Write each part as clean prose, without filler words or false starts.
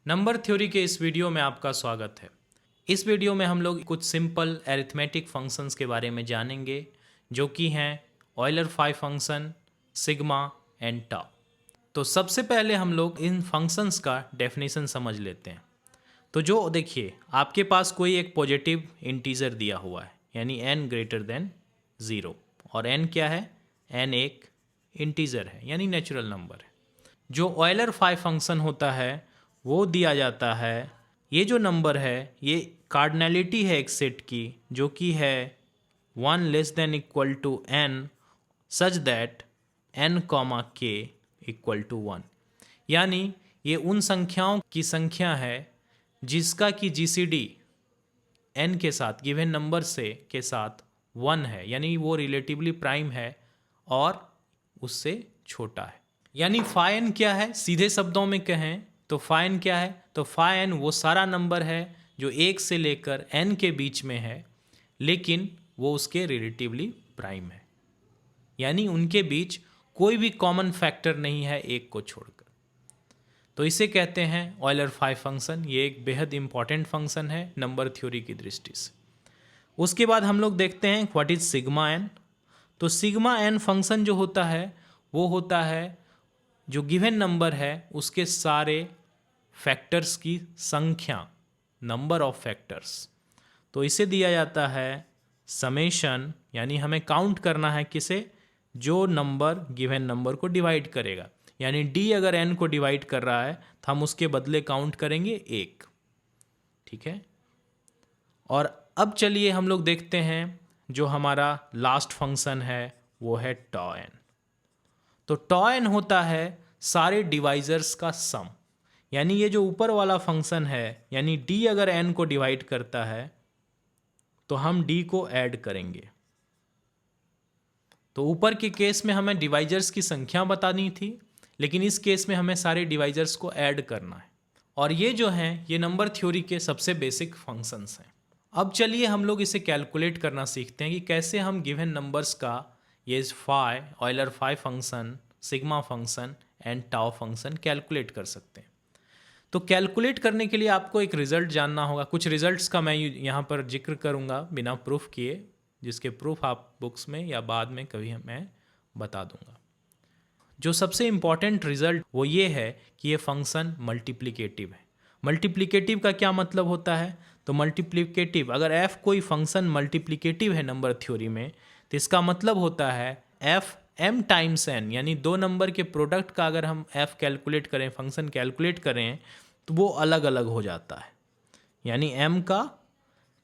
Number theory के इस video में आपका स्वागत है। इस वीडियो में हम लोग कुछ सिंपल एरिथमेटिक फंक्शंस के बारे में जानेंगे जो कि हैं Euler phi function, sigma and tau. तो सबसे पहले हम लोग इन फंक्शंस का डेफिनेशन समझ लेते हैं। तो जो देखिए आपके पास कोई एक पॉजिटिव इंटीजर दिया हुआ है यानी n ग्रेटर देन 0 और n क्या है, n एक इंटीजर है यानी नेचुरल नंबर है। जो ऑयलर फाई फंक्शन होता है वो दिया जाता है, ये जो नंबर है ये कार्डिनलिटी है एक सेट की जो कि है 1 less than equal to n such that n comma k equal to 1, यानी ये उन संख्याओं की संख्या है जिसका कि जीसीडी n के साथ गिवन नंबर से के साथ 1 है, यानी वो रिलेटिवली प्राइम है और उससे छोटा है। यानी फाई n क्या है, सीधे शब्दों में कहें तो फाई n क्या है, तो फाई n वो सारा नंबर है जो 1 से लेकर n के बीच में है लेकिन वो उसके रिलेटिवली प्राइम है, यानी उनके बीच कोई भी कॉमन फैक्टर नहीं है एक को छोड़कर। तो इसे कहते हैं ऑयलर फाई फंक्शन। ये एक बेहद इंपॉर्टेंट फंक्शन है नंबर थ्योरी की दृष्टि से। उसके बाद हम लोग देखते हैं व्हाट इज सिग्मा एन। तो सिग्मा एन फंक्शन जो होता है वो होता है जो गिवन नंबर है उसके सारे फैक्टर्स की संख्या, नंबर ऑफ फैक्टर्स। तो इसे दिया जाता है समेशन, यानी हमें काउंट करना है किसे, जो नंबर गिवन नंबर को डिवाइड करेगा। यानी d अगर n को डिवाइड कर रहा है तो हम उसके बदले काउंट करेंगे 1, ठीक है। और अब चलिए हम लोग देखते हैं जो हमारा लास्ट फंक्शन है वो है टॉ एन। तो टॉ एन होता है सारे डिवाइजर्स का सम, यानी ये जो ऊपर वाला फंक्शन है यानी d अगर n को डिवाइड करता है तो हम d को ऐड करेंगे। तो ऊपर के केस में हमें डिवाइजर्स की संख्या बतानी थी, लेकिन इस केस में हमें सारे डिवाइजर्स को ऐड करना है। और ये जो हैं ये नंबर थ्योरी के सबसे बेसिक फंक्शंस हैं। अब चलिए हम लोग इसे कैलकुलेट करना सीखते हैं कि कैसे हम गिवन नंबर्स का ये phi, Euler phi function, sigma function and tau function calculate कर सकते हैं। तो कैलकुलेट करने के लिए आपको एक रिजल्ट जानना होगा। कुछ रिजल्ट्स का मैं यहाँ पर जिक्र करूँगा बिना प्रूफ किए, जिसके प्रूफ आप बुक्स में या बाद में कभी मैं बता दूँगा। जो सबसे इम्पॉर्टेंट रिजल्ट वो ये है कि ये फंक्शन मल्टीप्लिकेटिव है। मल्टीप्लिकेटिव का क्या मतलब होता है, तो मल्टीप्लिकेटिव अगर f कोई फंक्शन मल्टीप्लिकेटिव है नंबर थ्योरी में तो इसका मतलब होता है f m टाइम्स n, यानी दो नंबर के प्रोडक्ट का अगर हम f कैलकुलेट करें, फंक्शन कैलकुलेट करें तो वो अलग अलग हो जाता है, यानी m का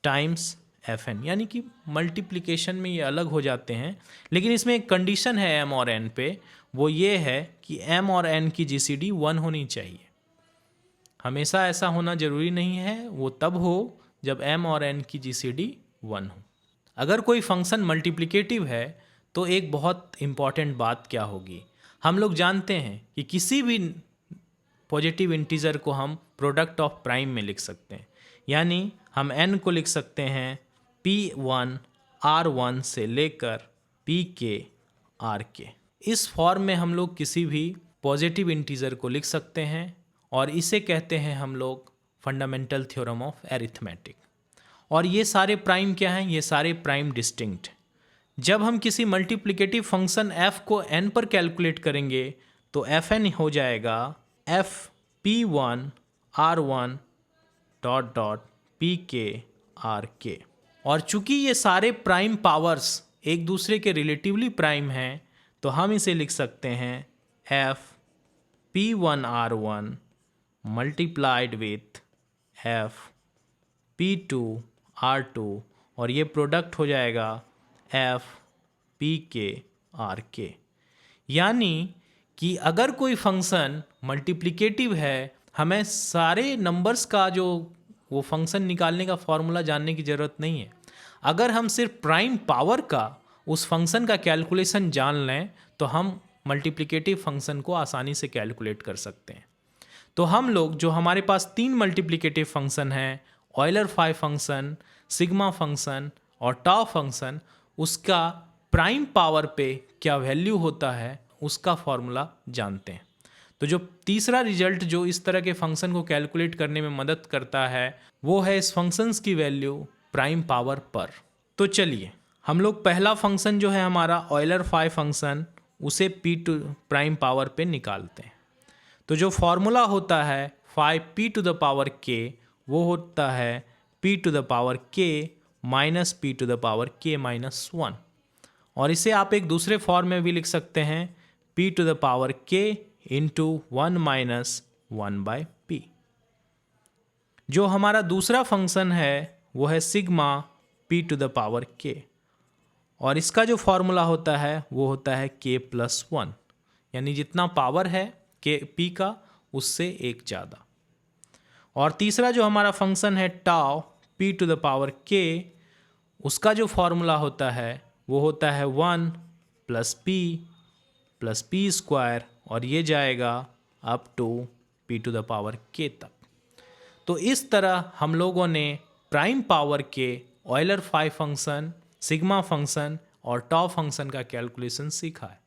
टाइम्स fn, यानी कि मल्टीप्लिकेशन में ये अलग हो जाते हैं। लेकिन इसमें एक कंडीशन है m और n पे, वो ये है कि m और n की जीसीडी 1 होनी चाहिए। हमेशा ऐसा होना जरूरी नहीं है, वो तब हो जब m और n की जीसीडी 1 हो। अगर कोई फंक्शन मल्टीप्लिकेटिव है तो एक बहुत इम्पॉर्टेंट बात क्या होगी, हम लोग जानते हैं कि किसी भी पॉजिटिव इंटीजर को हम प्रोडक्ट ऑफ प्राइम में लिख सकते हैं, यानी हम n को लिख सकते हैं p1 r1 से लेकर pk rk। इस फॉर्म में हम लोग किसी भी पॉजिटिव इंटीजर को लिख सकते हैं और इसे कहते हैं हम लोग फंडामेंटल थ्योरम ऑफ एरिथमेटिक। और ये सारे प्राइम क्या हैं, ये सारे प्राइम डिस्टिंक्ट। जब हम किसी मल्टीप्लिकेटिव फंक्शन f को n पर कैलकुलेट करेंगे तो fn हो जाएगा f p1 r1 dot dot pk rk। और चूंकि ये सारे प्राइम पावर्स एक दूसरे के रिलेटिवली प्राइम हैं तो हम इसे लिख सकते हैं f p1 r1 multiplied with f p2 r2 और ये प्रोडक्ट हो जाएगा f pk rk। यानी कि अगर कोई फंक्शन मल्टीप्लिकेटिव है हमें सारे नंबर्स का जो वो फंक्शन निकालने का फॉर्मूला जानने की ज़रूरत नहीं है। अगर हम सिर्फ प्राइम पावर का उस फंक्शन का कैलकुलेशन जान लें तो हम मल्टीप्लिकेटिव फंक्शन को आसानी से कैलकुलेट कर सकते हैं। तो हम लोग जो हमारे पास 3 मल्टीप्लिकेटिव फंक्शन हैं, Euler phi function, sigma function और टाउ फंक्शन, उसका प्राइम पावर पे क्या वैल्यू होता है उसका फॉर्मूला जानते हैं। तो जो तीसरा रिजल्ट जो इस तरह के फंक्शन को कैलकुलेट करने में मदद करता है वो है इस फंक्शंस की वैल्यू प्राइम पावर पर। तो चलिए हम लोग पहला फंक्शन जो है हमारा ऑयलर फाई फंक्शन उसे पी टू प्राइम पावर पे निकालते हैं। तो जो फॉर्मूला होता है phi p to the power k वो होता है p to the power k minus p to the power k minus 1, और इसे आप एक दूसरे फॉर्म में भी लिख सकते हैं p to the power k into 1 minus 1/p। जो हमारा दूसरा फंक्शन है वो है sigma p to the power k, और इसका जो फॉर्मूला होता है वो होता है k प्लस 1, यानी जितना पावर है के पी का उससे एक ज़्यादा। और तीसरा जो हमारा फंक्शन है tau p to the power k, उसका जो फॉर्मूला होता है वो होता है 1 प्लस पी स्क्वायर, और ये जाएगा up to p to the power k तक। तो इस तरह हम लोगों ने प्राइम पावर के Euler phi function, sigma function और टाउ फंक्शन का कैलकुलेशन सीखा है।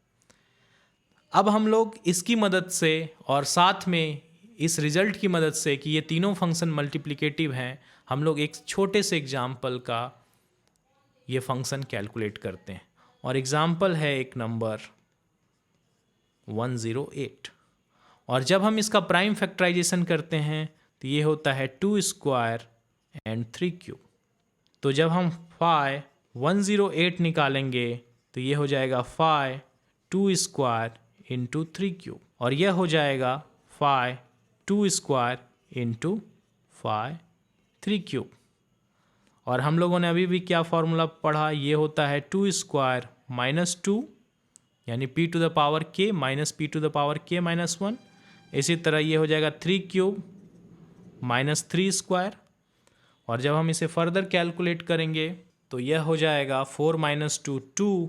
अब हम लोग इसकी मदद से और साथ में इस रिजल्ट की मदद से कि ये तीनों फंक्शन मल्टीप्लिकेटिव हैं, हम लोग एक छोटे से एग्जाम्पल का ये फंक्शन कैलकुलेट करते हैं। और एग्जाम्पल है एक नंबर 108, और जब हम इसका प्राइम फैक्टराइजेशन करते हैं तो ये होता है 2 स्क्वायर एंड 3 क्यूब। तो जब हम फाई 108 निकालेंगे तो ये हो जाएगा फाई 2 स्क्वायर इंटू 3 क्यूब, और यह हो जाएगा phi 2 square into phi 3 cube. और हम लोगों ने अभी भी क्या फॉर्मूला पढ़ा, ये होता है 2 स्क्वायर माइनस 2, यानी p to the power k minus p to the power k minus 1। इसी तरह ये हो जाएगा 3 क्यूब माइनस 3 स्क्वायर, और जब हम इसे फर्दर कैलकुलेट करेंगे तो यह हो जाएगा 4 minus 2 2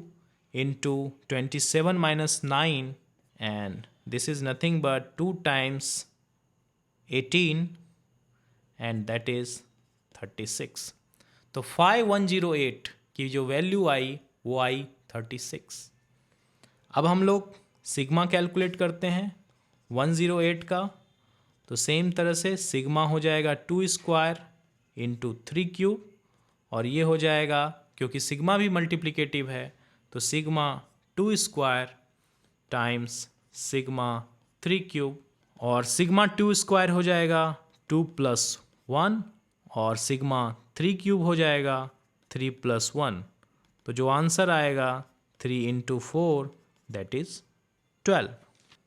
into 27 minus 9, and this is nothing but 2 times 18 and that is 36। तो फाई 108 की जो वैल्यू आई वो आई 36। अब हम लोग सिग्मा कैलकुलेट करते हैं 108 का, तो सेम तरह से सिग्मा हो जाएगा 2 स्क्वायर इंटू 3 क्यूब, और ये हो जाएगा क्योंकि सिग्मा भी मल्टीप्लिकेटिव है तो sigma 2 square times sigma 3 cube, और सिग्मा 2 स्क्वायर हो जाएगा 2 प्लस 1, और सिग्मा 3 क्यूब हो जाएगा 3 प्लस 1। तो जो आंसर आएगा 3 इंटू 4 दैट इज 12।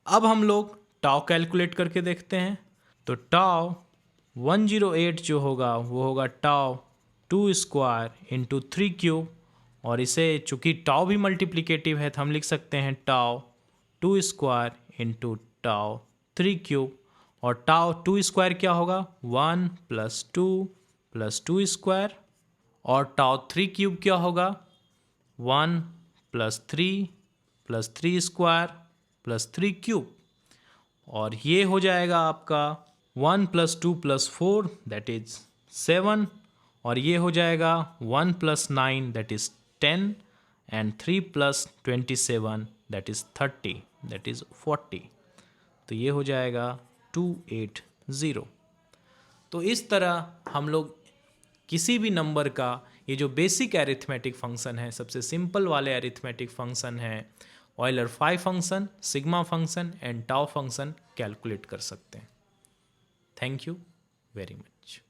अब हम लोग टाउ कैलकुलेट करके देखते हैं। तो टाउ 108 जो होगा वो होगा टाउ 2 स्क्वायर इंटू 3 क्यूब, और इसे चूँकि टाउ भी मल्टीप्लिकेटिव है तो हम लिख सकते हैं tau 2 square into tau 3 cube, और टाउ 2 स्क्वायर क्या होगा 1 प्लस 2 स्क्वायर, और टाउ 3 क्यूब क्या होगा 1 प्लस 3 स्क्वायर प्लस 3 क्यूब, और ये हो जाएगा आपका 1 प्लस 2 प्लस 4 दैट इज 7, और ये हो जाएगा 1 plus 9 that is 10, and 3 plus 27 that is 30 that is 40। तो ये हो जाएगा 280। तो इस तरह हम लोग किसी भी नंबर का ये जो बेसिक एरिथमेटिक फंक्शन है, सबसे सिंपल वाले एरिथमेटिक फंक्शन है Euler phi function, sigma function and tau function calculate कर सकते हैं। Thank you very much.